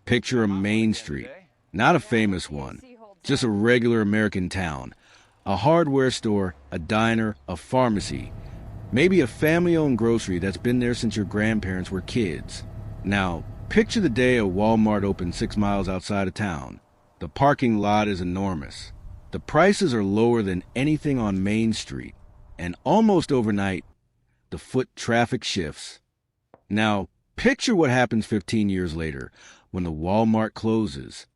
Picture a main street, not a famous one, just a regular American town. A hardware store, a diner, a pharmacy, maybe a family-owned grocery that's been there since your grandparents were kids. Now, picture the day a Walmart opened 6 miles outside of town. The parking lot is enormous. The prices are lower than anything on Main Street. And almost overnight, the foot traffic shifts. Now, picture what happens 15 years later when the Walmart closes.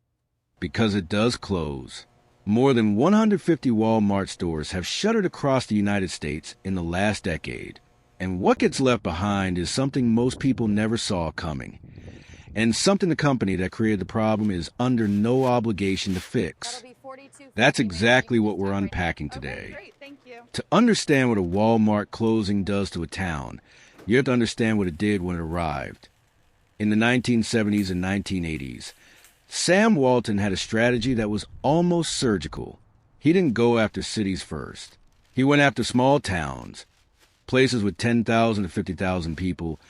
Because it does close. More than 150 Walmart stores have shuttered across the United States in the last decade. And what gets left behind is something most people never saw coming. And something the company that created the problem is under no obligation to fix. That's exactly what we're unpacking today. To understand what a Walmart closing does to a town, you have to understand what it did when it arrived. In the 1970s and 1980s, Sam Walton had a strategy that was almost surgical. He didn't go after cities first. He went after small towns, places with 10,000 to 50,000 people,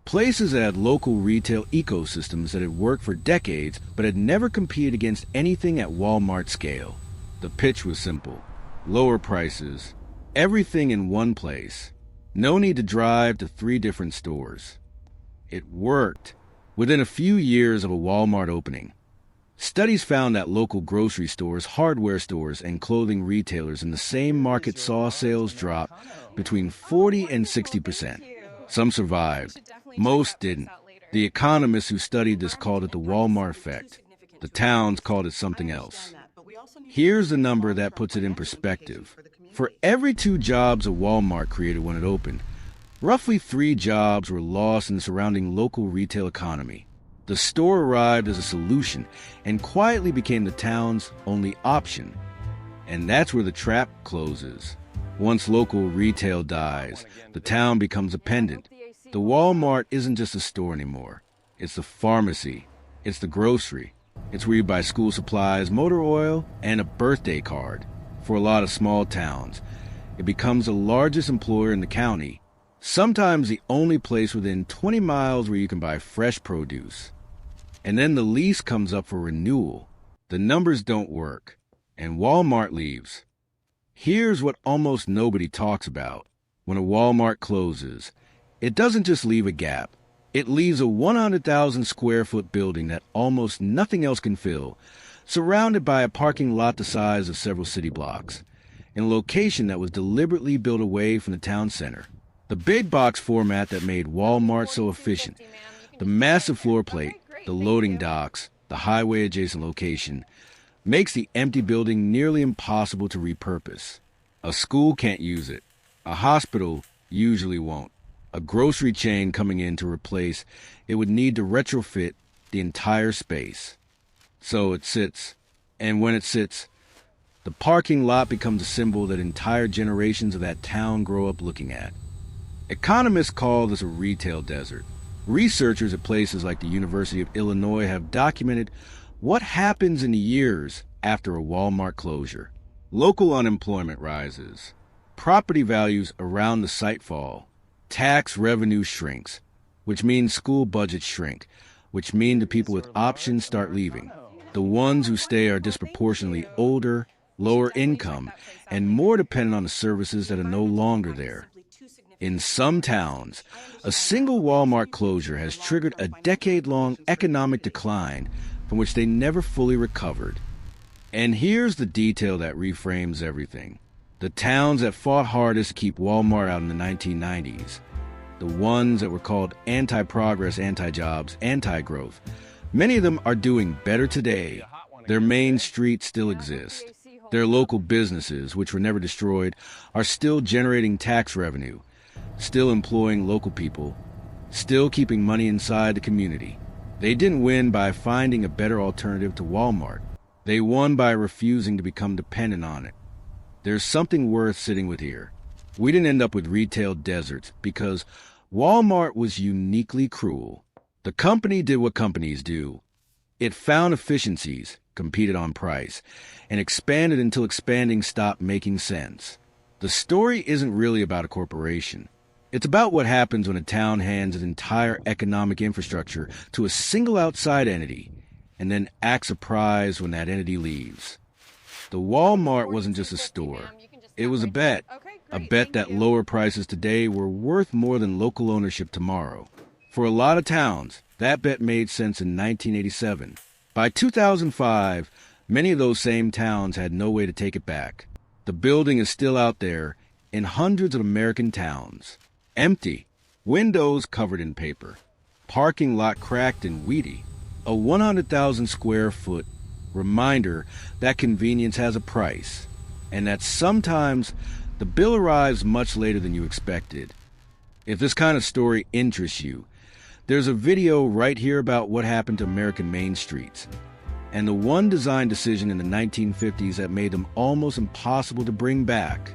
places that had local retail ecosystems that had worked for decades but had never competed against anything at Walmart scale. The pitch was simple. Lower prices, everything in one place. No need to drive to 3 different stores. It worked. Within a few years of a Walmart opening, studies found that local grocery stores, hardware stores, and clothing retailers in the same market saw sales drop between 40 and 60%. Some survived. Most didn't. The economists who studied this called it the Walmart effect. The towns called it something else. Here's the number that puts it in perspective. For every 2 jobs a Walmart created when it opened, roughly 3 jobs were lost in the surrounding local retail economy. The store arrived as a solution and quietly became the town's only option. And that's where the trap closes. Once local retail dies, the town becomes a pendant. The Walmart isn't just a store anymore. It's the pharmacy. It's the grocery. It's where you buy school supplies, motor oil, and a birthday card. For a lot of small towns, it becomes the largest employer in the county. Sometimes the only place within 20 miles where you can buy fresh produce. And then the lease comes up for renewal. The numbers don't work, and Walmart leaves. Here's what almost nobody talks about. When a Walmart closes, it doesn't just leave a gap. It leaves a 100,000 square foot building that almost nothing else can fill, surrounded by a parking lot the size of several city blocks, in a location that was deliberately built away from the town center. The big box format that made Walmart so efficient, the massive floor plate, the loading docks, the highway-adjacent location, makes the empty building nearly impossible to repurpose. A school can't use it. A hospital usually won't. A grocery chain coming in to replace it would need to retrofit the entire space. So it sits, and when it sits, the parking lot becomes a symbol that entire generations of that town grow up looking at. Economists call this a retail desert. Researchers at places like the University of Illinois have documented what happens in the years after a Walmart closure. Local unemployment rises. Property values around the site fall. Tax revenue shrinks, which means school budgets shrink, which mean the people with options start leaving. The ones who stay are disproportionately older, lower income, and more dependent on the services that are no longer there. In some towns, a single Walmart closure has triggered a decade-long economic decline from which they never fully recovered. And here's the detail that reframes everything. The towns that fought hardest to keep Walmart out in the 1990s, the ones that were called anti-progress, anti-jobs, anti-growth, many of them are doing better today. Their main streets still exist. Their local businesses, which were never destroyed, are still generating tax revenue, still employing local people, still keeping money inside the community. They didn't win by finding a better alternative to Walmart. They won by refusing to become dependent on it. There's something worth sitting with here. We didn't end up with retail deserts because Walmart was uniquely cruel. The company did what companies do. It found efficiencies, competed on price, and expanded until expanding stopped making sense. The story isn't really about a corporation. It's about what happens when a town hands its entire economic infrastructure to a single outside entity. and then act surprised when that entity leaves. The Walmart wasn't just a store. It was a bet. A bet that lower prices today were worth more than local ownership tomorrow. For a lot of towns, that bet made sense in 1987. By 2005, many of those same towns had no way to take it back. The building is still out there in hundreds of American towns. Empty, windows covered in paper, parking lot cracked and weedy. A 100,000 square foot reminder that convenience has a price, and that sometimes the bill arrives much later than you expected. If this kind of story interests you, there's a video right here about what happened to American main streets, and the one design decision in the 1950s that made them almost impossible to bring back.